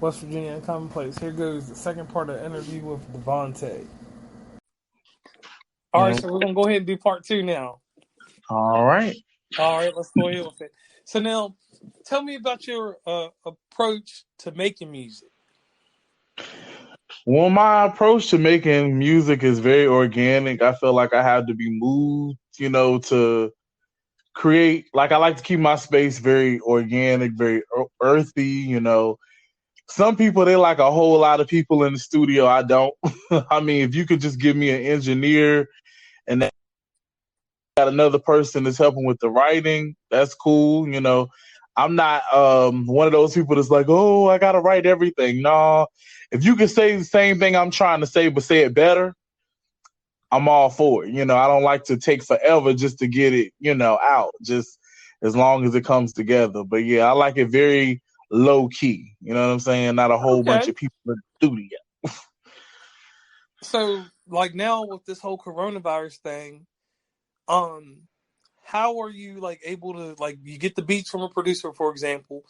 West Virginia and Commonplace. Here goes the second part of the interview with Davonte. All right, so we're gonna go ahead and do part two now. All right. All right, let's go ahead with it. So now, tell me about your approach to making music. Well, my approach to making music is very organic. I feel like I have to be moved, to create. Like, I like to keep my space very organic, very earthy. Some people, they like a whole lot of people in the studio. I don't. I mean, if you could just give me an engineer and then got another person that's helping with the writing, that's cool. I'm not one of those people that's like, oh, I gotta write everything. No, if you can say the same thing I'm trying to say but say it better, I'm all for it. I don't like to take forever just to get it, out. Just as long as it comes together. But yeah, I like it very low key. You know what I'm saying? Not a whole bunch of people in the studio. So, like now with this whole coronavirus thing, how are you like able to like you get the beats from a producer, for example,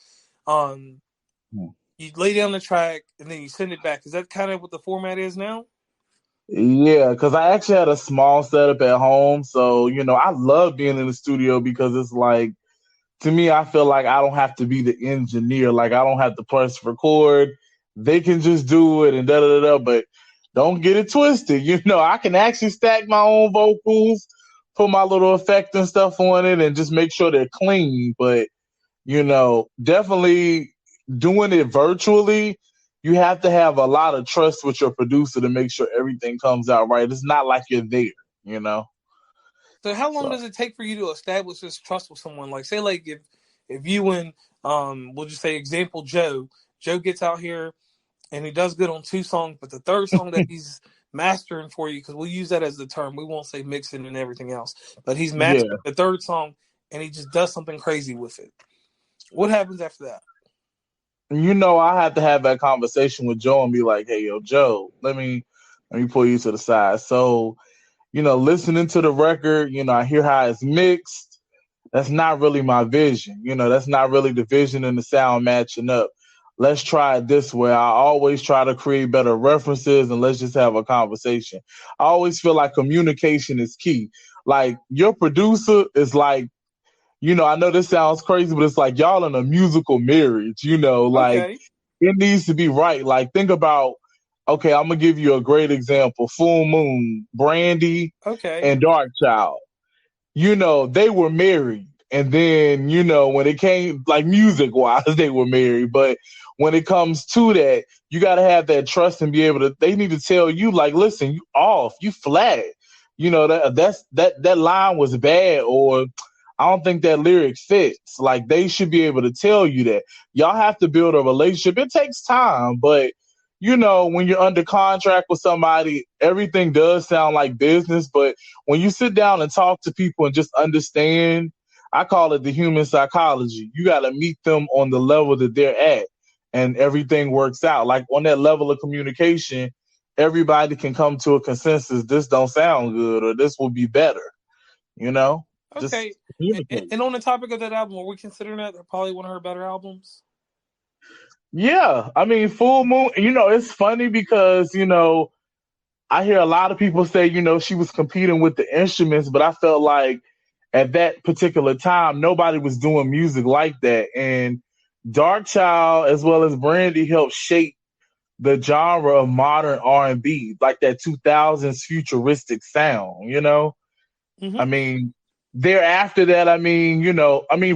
you lay down the track and then you send it back. Is that kind of what the format is now? Yeah, because I actually had a small setup at home. So, I love being in the studio because it's like, to me, I feel like I don't have to be the engineer. Like, I don't have to press record. They can just do it and da-da-da-da. But don't get it twisted. I can actually stack my own vocals, put my little effect and stuff on it and just make sure they're clean. But, definitely doing it virtually, you have to have a lot of trust with your producer to make sure everything comes out right. It's not like you're there. So how long does it take for you to establish this trust with someone? Like, say, like if you and we'll just say example Joe gets out here and he does good on 2 songs, but the third song that he's mastering for you, because we'll use that as the term, we won't say mixing and everything else, but he's mastering the third song and he just does something crazy with it. What happens after that? I have to have that conversation with Joe and be like, hey, yo, Joe, let me pull you to the side. So, listening to the record, I hear how it's mixed. That's not really my vision. That's not really the vision and the sound matching up. Let's try it this way. I always try to create better references and let's just have a conversation. I always feel like communication is key. Like, your producer is like, I know this sounds crazy, but it's like y'all in a musical marriage, like it needs to be right. Like, think about, okay, I'm going to give you a great example. Full Moon, Brandy, and Dark Child. They were married. And then, when it came, like music-wise, they were married. But when it comes to that, you got to have that trust and be able to, they need to tell you, like, listen, you off, you flat. That line was bad, or I don't think that lyric fits. Like, they should be able to tell you that. Y'all have to build a relationship. It takes time, but when you're under contract with somebody, everything does sound like business. But when you sit down and talk to people and just understand, I call it the human psychology. You got to meet them on the level that they're at, and everything works out. Like, on that level of communication, everybody can come to a consensus. This don't sound good, or this will be better. Okay. And on the topic of that album, are we considering that probably one of her better albums? Yeah. I mean, Full Moon, it's funny because, I hear a lot of people say, she was competing with the instruments, but I felt like at that particular time, nobody was doing music like that. And Dark Child, as well as Brandy, helped shape the genre of modern R&B, like that 2000s futuristic sound, Mm-hmm. I mean, thereafter that,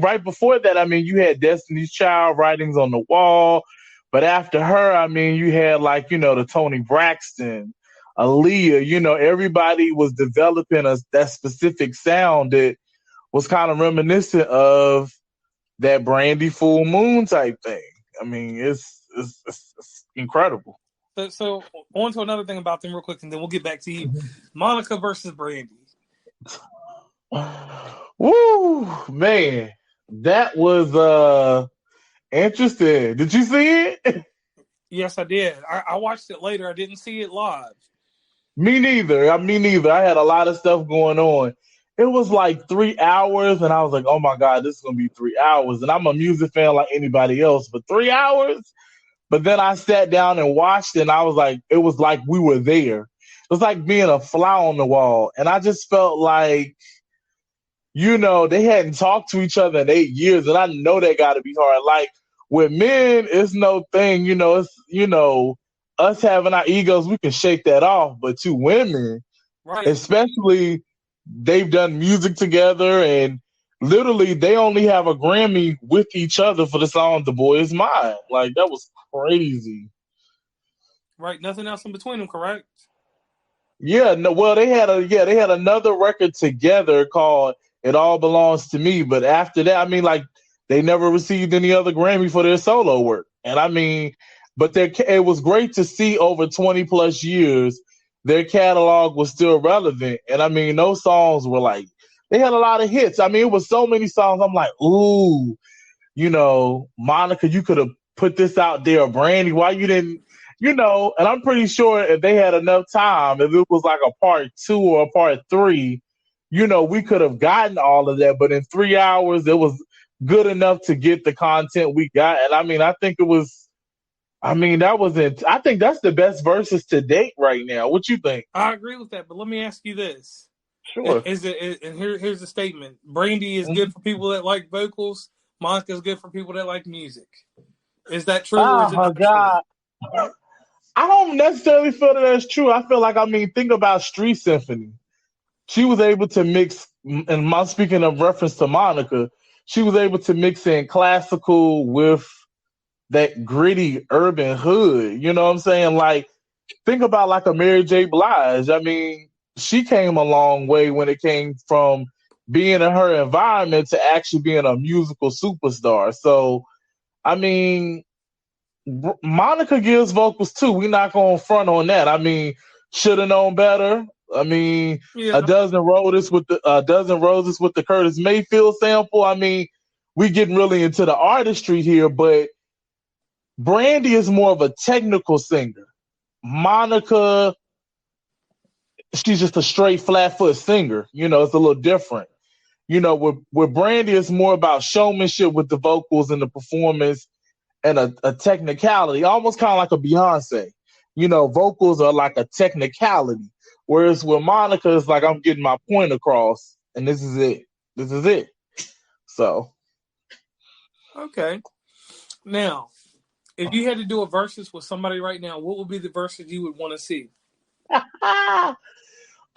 right before that, you had Destiny's Child, Writings on the Wall. But after her, you had like, the Toni Braxton, Aaliyah, everybody was developing that specific sound that was kind of reminiscent of that Brandy Full Moon type thing. It's incredible. So on to another thing about them real quick, and then we'll get back to you. Monica versus Brandy. Woo, man, that was interesting. Did you see it? Yes, I did. I watched it later. I didn't see it live. Me neither. I had a lot of stuff going on. It was like 3 hours, and I was like, oh my God, this is going to be 3 hours. And I'm a music fan like anybody else, but 3 hours? But then I sat down and watched it, and I was like, it was like we were there. It was like being a fly on the wall. And I just felt like, they hadn't talked to each other in 8 years, and I know that got to be hard. Like with men, it's no thing, it's us having our egos, we can shake that off. But to women, Right. especially, they've done music together, and literally they only have a Grammy with each other for the song "The Boy Is Mine." Like that was crazy. Right. Nothing else in between them, correct? Yeah, no, well, they had another record together called "It All Belongs to Me," but after that, I mean, like they never received any other Grammy for their solo work. And I mean, but it was great to see over 20 plus years their catalog was still relevant. And I mean, those songs were like they had a lot of hits. I mean, it was so many songs. I'm like, ooh, Monica, you could have put this out there, Brandy. Why you didn't? And I'm pretty sure if they had enough time, if it was like a part 2 or a part 3, we could have gotten all of that. But in 3 hours, it was good enough to get the content we got. And I mean, I think that was it. I think that's the best verses to date right now. What you think? I agree with that, but let me ask you this. Sure. Here's the statement. Brandy is good for people that like vocals. Monica is good for people that like music. Is that true or is it not God. True? I don't necessarily feel that that's true. I feel like, think about Street Symphony. She was able to mix, and I'm speaking of reference to Monica, she was able to mix in classical with that gritty urban hood. You know what I'm saying? Like, think about like a Mary J. Blige. I mean, she came a long way when it came from being in her environment to actually being a musical superstar. So, I mean, Monica gives vocals too. We're not going to front on that. I mean, should have known better. I mean, a dozen roses with the Curtis Mayfield sample. I mean, we getting really into the artistry here, but Brandy is more of a technical singer. Monica, she's just a straight flat foot singer. It's a little different. With Brandy, it's more about showmanship with the vocals and the performance and a technicality, almost kind of like a Beyonce. Vocals are like a technicality. Whereas with Monica, it's like I'm getting my point across, and this is it. This is it. So. Okay. Now, if you had to do a versus with somebody right now, what would be the versus you would want to see?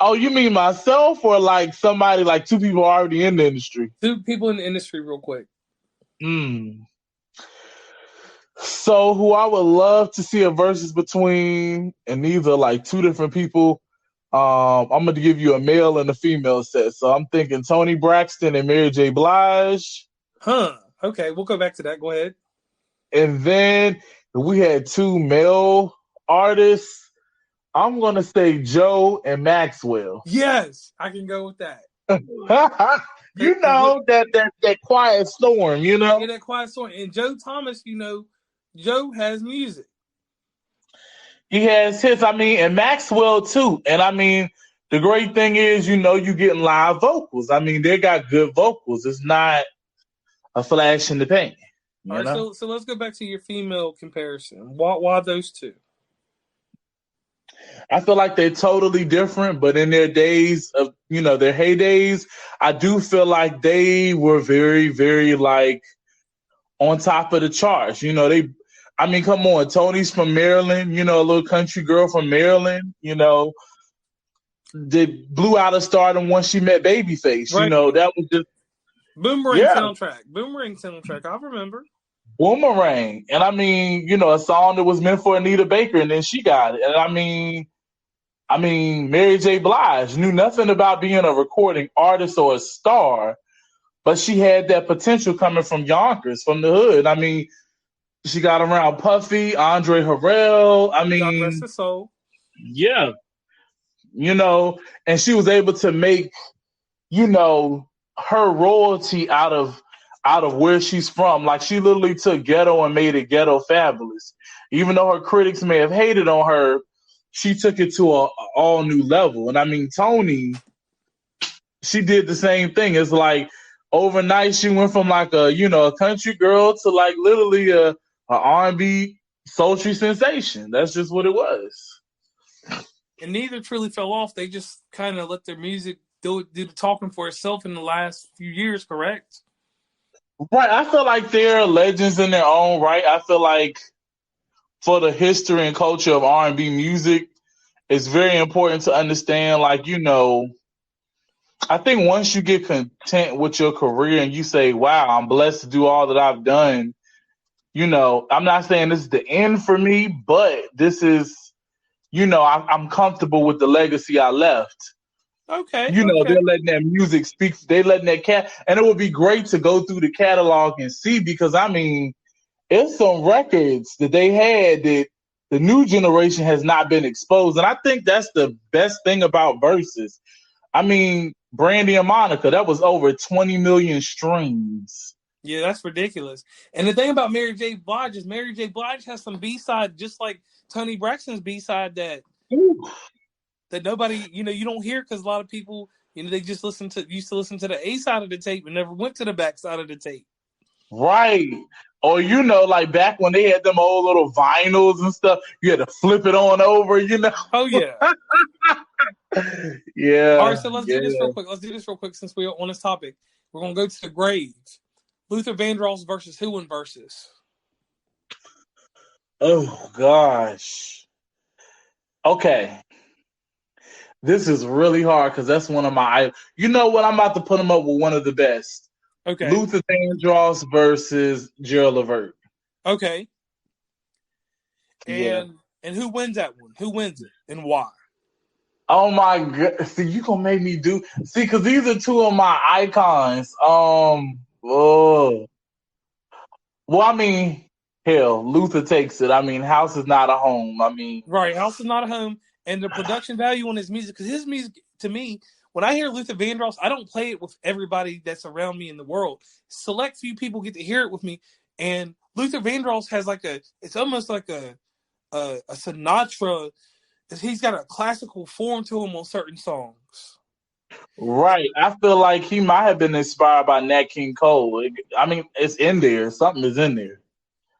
Oh, you mean myself or like somebody, like two people already in the industry? Two people in the industry real quick. So who I would love to see a versus between, and these are like two different people. I'm going to give you a male and a female set. So I'm thinking Toni Braxton and Mary J. Blige. Okay, we'll go back to that. Go ahead. And then we had two male artists. I'm going to say Joe and Maxwell. Yes, I can go with that. that quiet storm, Yeah, that quiet storm. And Joe Thomas, Joe has music. He has hits, and Maxwell too. And the great thing is, you getting live vocals. They got good vocals. It's not a flash in the pan. All right, so let's go back to your female comparison. Why those two? I feel like they're totally different, but in their days of, their heydays, I do feel like they were very, very like on top of the charts. Come on, Toni's from Maryland, a little country girl from Maryland, they blew out of stardom once she met Babyface. Right. That was just Boomerang soundtrack. I remember. Boomerang. And a song that was meant for Anita Baker, and then she got it. And Mary J. Blige knew nothing about being a recording artist or a star, but she had that potential coming from Yonkers, from the hood. She got around Puffy, Andre Harrell. God rest his soul. Yeah. And she was able to make, her royalty out of where she's from. Like, she literally took ghetto and made it ghetto fabulous. Even though her critics may have hated on her, she took it to a all new level. And Toni, she did the same thing. It's like overnight she went from like a country girl to like literally a R&B sultry sensation. That's just what it was. And neither truly fell off. They just kind of let their music do the talking for itself in the last few years, correct? Right. I feel like they're legends in their own right. I feel like for the history and culture of R&B music, it's very important to understand, like, I think once you get content with your career and you say, wow, I'm blessed to do all that I've done, I'm not saying this is the end for me, but this is, I'm comfortable with the legacy I left. Okay. They're letting that music speak. They letting that and it would be great to go through the catalog and see, because I mean, it's some records that they had that the new generation has not been exposed. And I think that's the best thing about Versus. I mean, Brandy and Monica, that was over 20 million streams. Yeah, that's ridiculous. And the thing about Mary J. Blige is Mary J. Blige has some B-side, just like Toni Braxton's B-side that nobody, you don't hear, because a lot of people, they just used to listen to the A side of the tape and never went to the back side of the tape. Right. Or, like back when they had them old little vinyls and stuff, you had to flip it on over, Oh, yeah. Yeah. All right, so let's do this real quick. Let's do this real quick since we're on this topic. We're going to go to the graves. Luther Vandross versus who in Versus? Oh, gosh. Okay. This is really hard because that's one of my... You know what? I'm about to put him up with one of the best. Okay. Luther Vandross versus Gerald Levert. Okay. And who wins that one? Who wins it and why? Oh my god! See, you gonna make me do? See, because these are two of my icons. Well, I mean, hell, Luther takes it. I mean, House is not a home. I mean, right, House is not a home, and the production value on his music, because his music, to me, when I hear Luther Vandross, I don't play it with everybody that's around me in the world. Select few people get to hear it with me, and Luther Vandross has it's almost like a Sinatra. He's got a classical form to him on certain songs. Right. I feel like he might have been inspired by Nat King Cole. I mean, it's in there. Something is in there.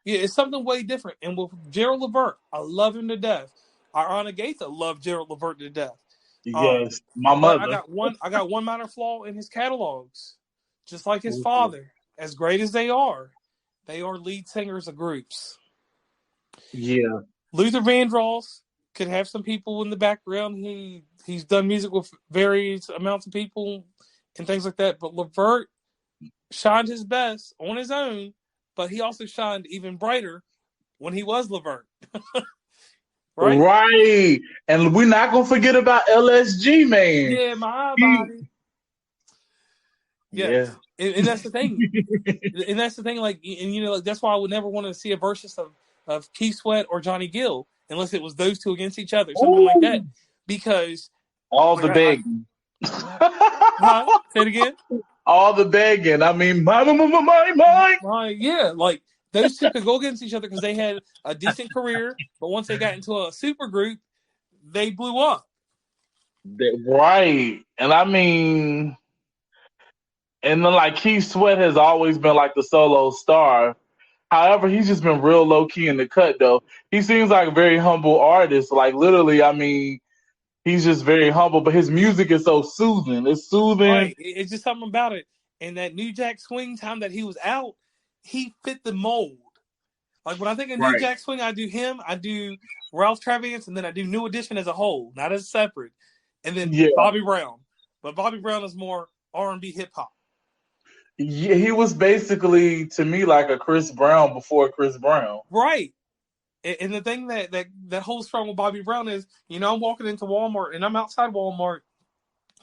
Yeah, it's something way different. And with Gerald Levert, I love him to death. Ariana Gaitha loved Gerald Levert to death. Yes, my but mother. I got one minor flaw in his catalogs. Just like his father, as great as they are lead singers of groups. Yeah. Luther Vandross could have some people in the background. He's done music with various amounts of people and things like that. But Levert shined his best on his own, but he also shined even brighter when he was Levert. Right. And we're not gonna forget about LSG, man. Yeah, my body. Yes. Yeah. And that's the thing. And that's the thing, that's why I would never want to see a versus of Keith Sweat or Johnny Gill unless it was those two against each other, something like that. Because all the begging. Say it again. All the begging. I mean, my. Yeah, like those two could go against each other because they had a decent career, but once they got into a super group, they blew up. Right. And I mean, and then like Keith Sweat has always been like the solo star. However, he's just been real low key in the cut though. He seems like a very humble artist. Like literally, I mean, he's just very humble, but his music is so soothing. It's soothing. Right. It's just something about it. And that New Jack Swing time that he was out, he fit the mold. Like when I think of New Jack Swing, I do him, I do Ralph Travers, and then I do New Edition as a whole, not as separate. And then Bobby Brown. But Bobby Brown is more R&B hip hop. Yeah, he was basically, to me, like a Chris Brown before Chris Brown. Right. And the thing that holds strong with Bobby Brown is, I'm walking into Walmart and I'm outside Walmart.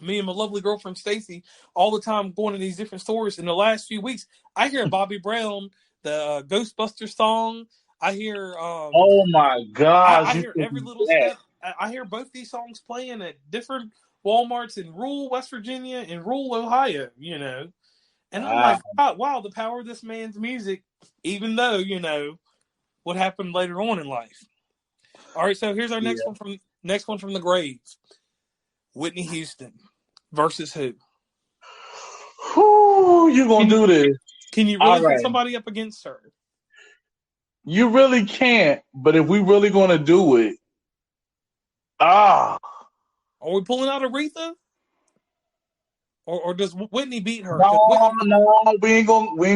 Me and my lovely girlfriend Stacy all the time going to these different stores. In the last few weeks, I hear Bobby Brown, the Ghostbusters song. I hear. Oh my gosh! I hear every little step. I hear both these songs playing at different WalMarts in rural West Virginia and rural Ohio. And I'm like, wow, the power of this man's music. Even though what happened later on in life. All right, so here's our next one from the graves. Whitney Houston versus who? Who you gonna do this? Can you really put somebody up against her? You really can't. But if we really going to do it, ah, Are we pulling out Aretha? Or does Whitney beat her? Because no, Whitney,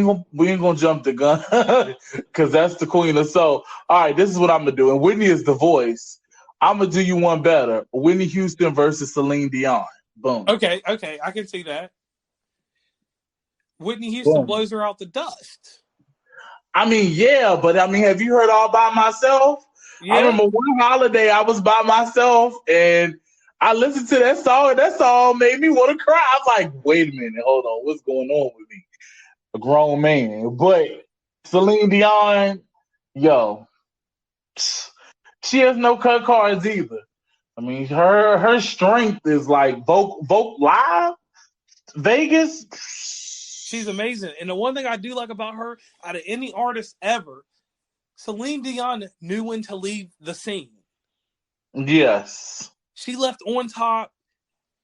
no, we ain't gonna jump the gun because that's the queen of soul. All right, this is what I'm gonna do. And Whitney is the voice. I'm gonna do you one better. Whitney Houston versus Celine Dion. Boom, okay, I can see that. Whitney Houston boom. blows her out the dust. I mean, yeah, but I mean, have you heard All By Myself? I Yeah, remember one holiday I was by myself and I listened to that song, and that song made me want to cry. I was like, wait a minute, hold on, what's going on with me? A grown man. But Celine Dion, yo, she has no cut cards either. I mean, her strength is like vote live, Vegas. she's amazing. And the one thing I do like about her, out of any artist ever, Celine Dion knew when to leave the scene. Yes. She left on top.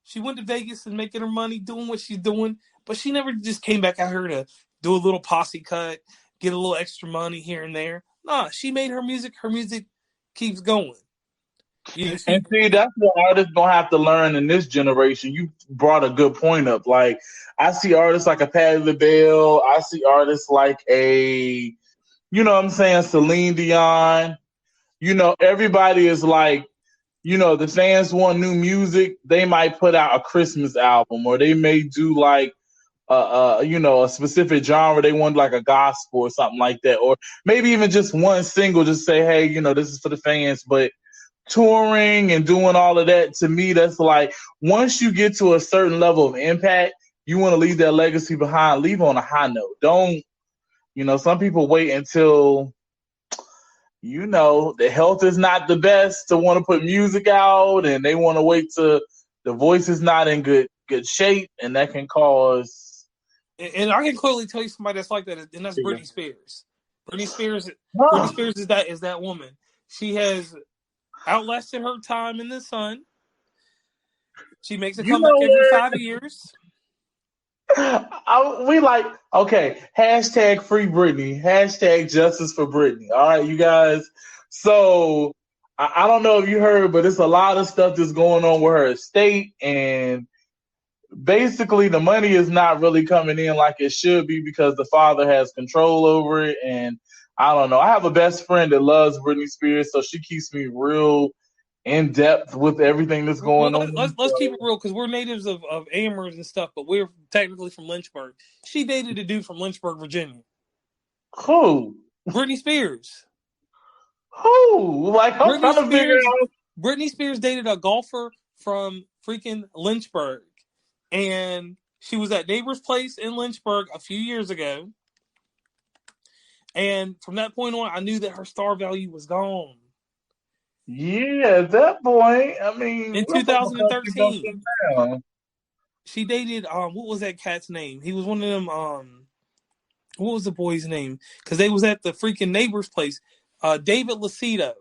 She went to Vegas and making her money, doing what she's doing, but she never just came back out here to do a little posse cut, get a little extra money here and there. Nah, she made her music. Her music keeps going. You know, And see, that's what artists gonna have to learn in this generation. You brought a good point up. Like, I see artists like a Patti LaBelle. I see artists like a, you know what I'm saying, Celine Dion. You know, everybody is like, you know, the fans want new music. They might put out a Christmas album, or they may do like, you know, a specific genre. They want like a gospel or something like that, or maybe even just one single. Just say, hey, you know, this is for the fans, but touring and doing all of that, to me, that's like, once you get to a certain level of impact, you want to leave that legacy behind. Leave on a high note. Don't, you know, some people wait until, you know, the health is not the best to want to put music out, and they want to wait till the voice is not in good shape, and that can cause. and I can clearly tell you somebody that's like that, and that's Britney Spears. Britney Spears is that woman. She has outlasted her time in the sun. She makes a You comeback know every what? 5 years. We like, okay, hashtag free Britney, hashtag justice for Britney. All right, you guys. So I don't know if you heard, but it's a lot of stuff that's going on with her estate, and basically the money is not really coming in like it should be because the father has control over it. And I don't know. I have a best friend that loves Britney Spears, so she keeps me real in depth with everything that's Well, going on. let's keep it real because we're natives of Amherst and stuff, but we're technically from Lynchburg. She dated a dude from Lynchburg, Virginia. Who? Britney Spears. Who? Like, I'm Britney trying to figure Spears. out. Britney Spears dated a golfer from freaking Lynchburg, and she was at neighbor's place in Lynchburg a few years ago. And from that point on, I knew that her star value was gone. Yeah, at that point, I mean, In we're from a country bumping 2013, down. she dated what was that cat's name? He was one of them what was the boy's name? Because they was at the freaking neighbor's place. David Lucido.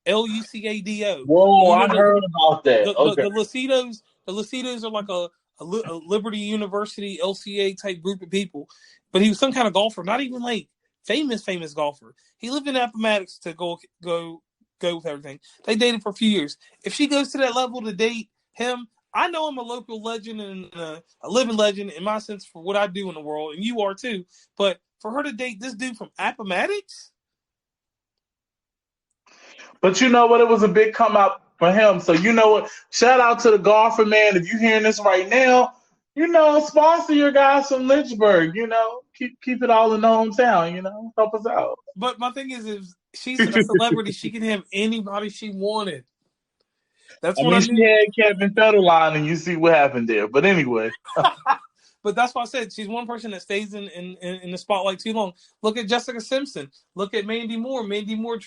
Lucado. Whoa, You know I heard about that. Okay. the Lucidos are like a Liberty University LCA type group of people. But he was some kind of golfer, not even like famous golfer. He lived in Appomattox to go with everything. They dated for a few years. If she goes to that level to date him, I know I'm a local legend and a living legend in my sense for what I do in the world, and you are too. But for her to date this dude from Appomattox, But you know what? It was a big come out for him. So you know what? Shout out to the golfer, man. If you're hearing this right now, you know, sponsor your guys from Lynchburg. You know, keep it all in the hometown. You know, help us out. but my thing is, if she's a celebrity, she can have anybody she wanted. That's I what I mean, she knew. had Kevin Federline, and you see what happened there. But anyway, But that's why I said she's one person that stays in the spotlight too long. Look at Jessica Simpson. Look at Mandy Moore. Mandy Moore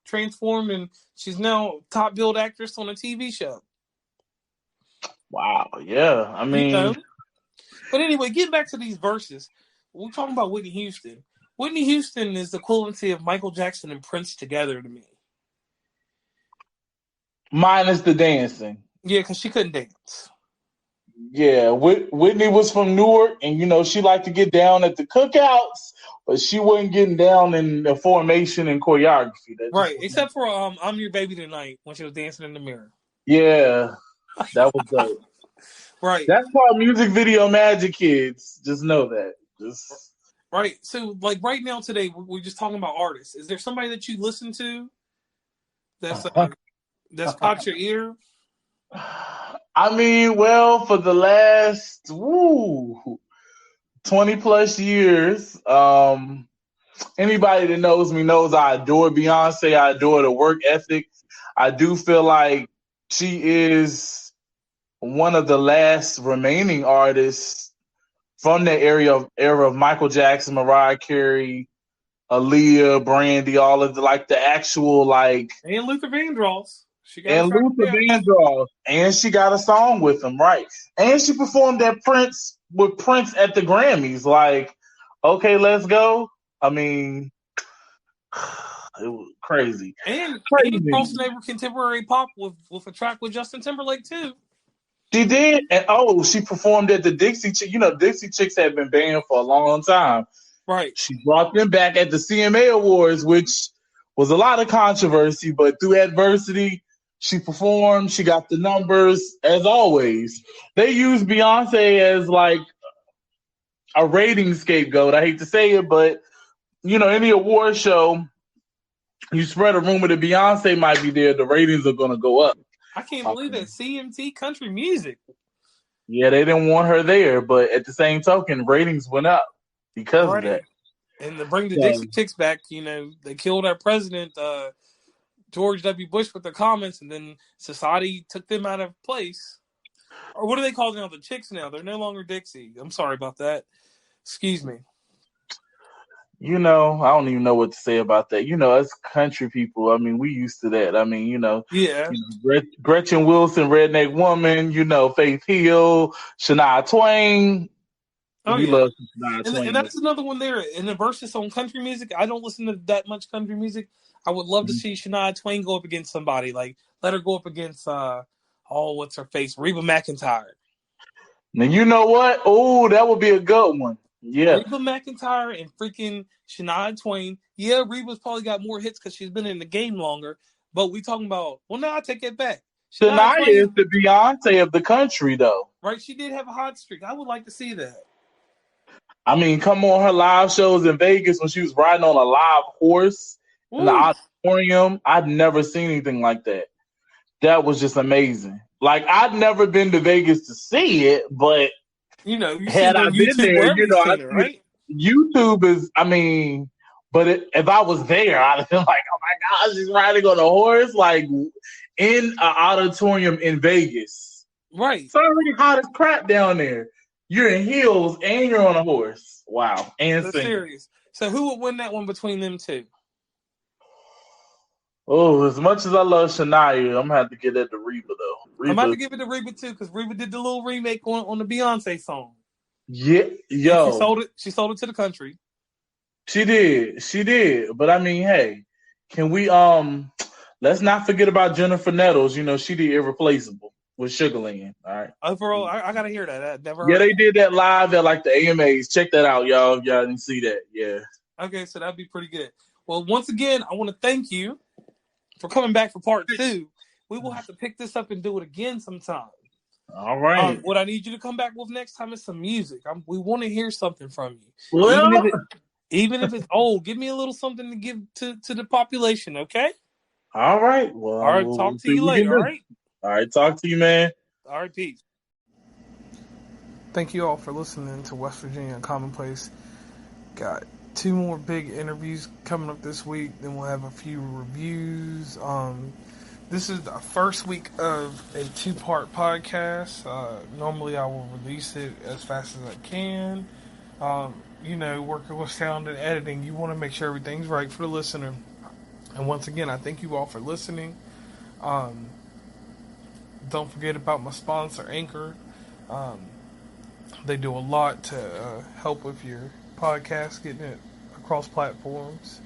transformed, and she's now top billed actress on a TV show. wow, yeah. I You know. mean, But anyway, getting back to these verses, we're talking about Whitney Houston. Whitney Houston is the equivalency of Michael Jackson and Prince together to me. minus the dancing. Yeah, because she couldn't dance. Yeah, Whitney was from Newark, and you know she liked to get down at the cookouts but she wasn't getting down in the formation and choreography. That just Right, was except for "I'm Your Baby Tonight" when she was dancing in the mirror. yeah, that was dope. Right, That's called music video magic, kids. Just know that. Just right. So, like right now today, we're just talking about artists. Is there somebody that you listen to that's caught your ear? I mean, well, for the last 20 plus years, anybody that knows me knows I adore Beyonce. I adore the work ethic. I do feel like she is one of the last remaining artists from the era of Michael Jackson, Mariah Carey, Aaliyah, Brandy, all of the like the actual like And Luther Vandross. She got her and track Luther dance. Vandross, and she got a song with him, right? And she performed at Prince with Prince at the Grammys. Like, okay, let's go. I mean, it was crazy, And crazy. crossing over contemporary pop with a track with Justin Timberlake too. She did, and she performed at the Dixie. You know, Dixie Chicks had been banned for a long time. Right. She brought them back at the CMA Awards, which was a lot of controversy, but through adversity, she performed. She got the numbers, as always. They used Beyonce as like a rating scapegoat. I hate to say it, but you know, any award show, you spread a rumor that Beyonce might be there, the ratings are going to go up. I can't believe that CMT Country Music. Yeah, they didn't want her there, but at the same token, ratings went up because of that. Right. And to bring the So, Dixie Chicks back, you know, they killed our president, George W. Bush, with their comments, and then society took them out of place. Or what do they call them now? The Chicks now. They're no longer Dixie. I'm sorry about that. Excuse me. you know, I don't even know what to say about that. You know, as country people, I mean, we used to that. I mean, Yeah. Gretchen Wilson, Redneck Woman, you know, Faith Hill, Shania Twain. Oh, We yeah. love Shania And Twain. that's another one there. In the versus on country music, I don't listen to that much country music. I would love to see Shania Twain go up against somebody. Like, let her go up against, what's her face? Reba McEntire. Now, you know what? Oh, that would be a good one. Yeah. Reba McEntire and freaking Shania Twain. Yeah, Reba's probably got more hits because she's been in the game longer. But we talking about, well, no, I take it back. Shania Shania is Twain, the Beyonce of the country, though. right? She did have a hot streak. I would like to see that. I mean, come on, her live shows in Vegas when she was riding on a live horse in the Ooh. auditorium. I'd never seen anything like that. That was just amazing. Like, I'd never been to Vegas to see it, but You know, you had seen her I on been YouTube there, wherever you you've know, I seen her, see it. right? YouTube is, I mean, but if I was there, I'd have been like, oh my gosh, she's riding on a horse, like in an auditorium in Vegas. Right. It's already hot as crap down there. You're in heels and you're on a horse. Wow. And So singing. serious. So who would win that one between them two? Oh, as much as I love Shania, I'm gonna have to get that to Reba though. I'm about Reba, to give it to Reba too, because Reba did the little remake on the Beyonce song. yeah, And she yo, sold it. She sold it to the country. she did. But I mean, hey, can we let's not forget about Jennifer Nettles. You know, she did Irreplaceable with Sugarland. All right. Overall, I gotta hear that. I never Yeah, heard they that. did that live at like the AMAs. Check that out, y'all. If y'all didn't see that. Yeah. Okay, so that'd be pretty good. Well, once again, I want to thank you for coming back for part 2. We will have to pick this up and do it again sometime. All right. What I need you to come back with next time is some music. We want to hear something from you, Well, even if it's old. Give me a little something to give to the population. Okay. all right. Well, All right. we'll Talk to see you what we can later. All do. right. All right. Talk to you, man. All right. Peace. Thank you all for listening to West Virginia Commonplace. Got 2 more big interviews coming up this week. Then we'll have a few reviews. This is the first week of a 2-part podcast. Normally I will release it as fast as I can. Working with sound and editing, you want to make sure everything's right for the listener. And once again, I thank you all for listening. Don't forget about my sponsor, Anchor. They do a lot to help with your podcast, getting it across platforms.